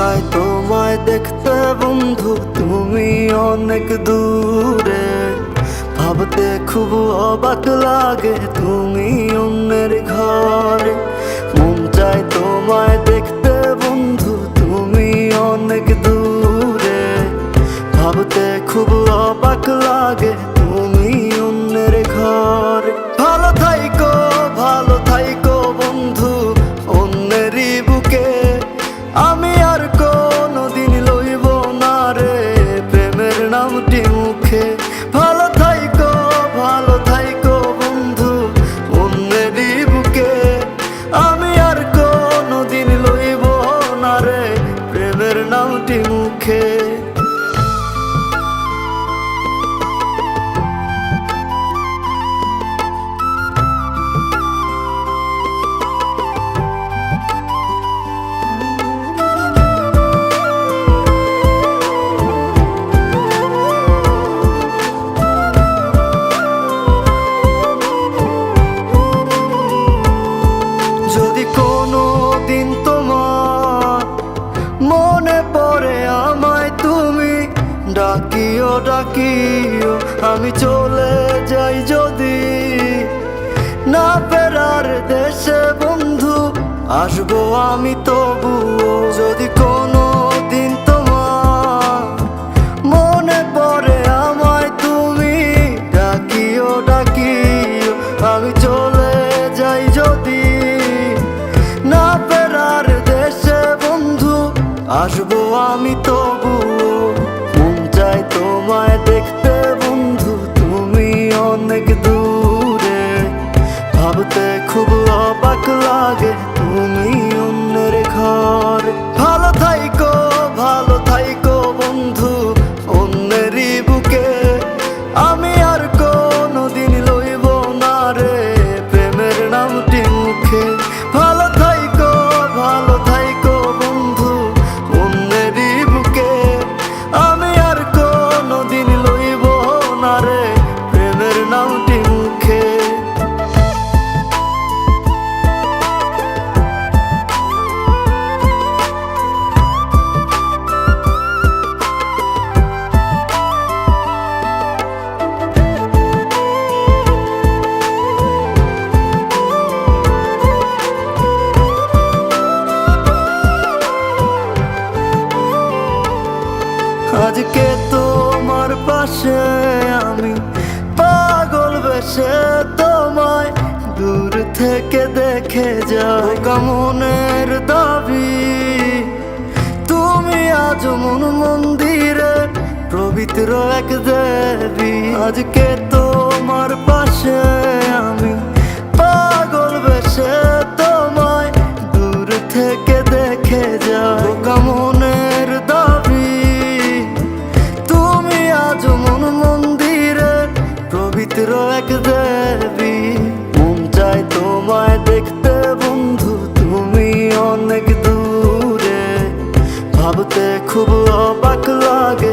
চাই তোমায় দেখতে বন্ধু, তুমি অনেক দূরে। ভাবতে খুব অবাক লাগে তুমি অন্যের ঘরে। মন চাই তোমায় দেখতে বন্ধু, তুমি অনেক দূরে। ভাবতে খুব অবাক লাগে তুমি অন্যের ঘরে। ভালো থাইকো বন্ধু অন্যেরই বুকে। আমি আর কোনোদিন লইব না রে প্রেমের নামটি মুখে। ভালো থাইকো বন্ধু অন্যেরই বুকে। আমি আর কোনোদিন লইব না রে প্রেমের নামটি মুখে। যদি কোনো দিন তোমার মনে পড়ে আমায় তুমি ডাকিও আমি চলে যাই যদি। না ফেরার দেশে বন্ধু আসবো আমি তবুও। যদি কোনো দিন তোমার মনে পড়ে আমায় তুমি ডাকিও আমি চলে যাই যদি। না ফেরার দেশে বন্ধু আসবো আমি তবুও। মন চাই তোমায় দেখতে বন্ধু, তুমি অনেক দূরে। ভাবতে খুব অবাক লাগে তুমি অন্যের ঘরে। ভালো থাইকো বন্ধু অন্যেরই বুকে। আমি আর কোনোদিন লইব না রে প্রেমের নামটি মুখে। ভালো থাইকো বন্ধু অন্যেরই বুকে। আমি আর কোনোদিন লইব না রে প্রেমের নামটি মুখে। আজকে তোমার পাশে আমি পাগল বেশে তোমায় দূর থেকে দেখে যাই। মনের দাবি তুমি আজ মন মন্দিরে পবিত্র এক দেবী। আজকে তোমার পাশে আমি পাগল বেশে তোমায় দূর থেকে দেখে যাই। মনের দাবি তুমি আজ মন মন্দিরে পবিত্র এক দেবী। মন চাই তোমায় দেখতে বন্ধু, তুমি অনেক দূরে। ভাবতে খুব অবাক লাগে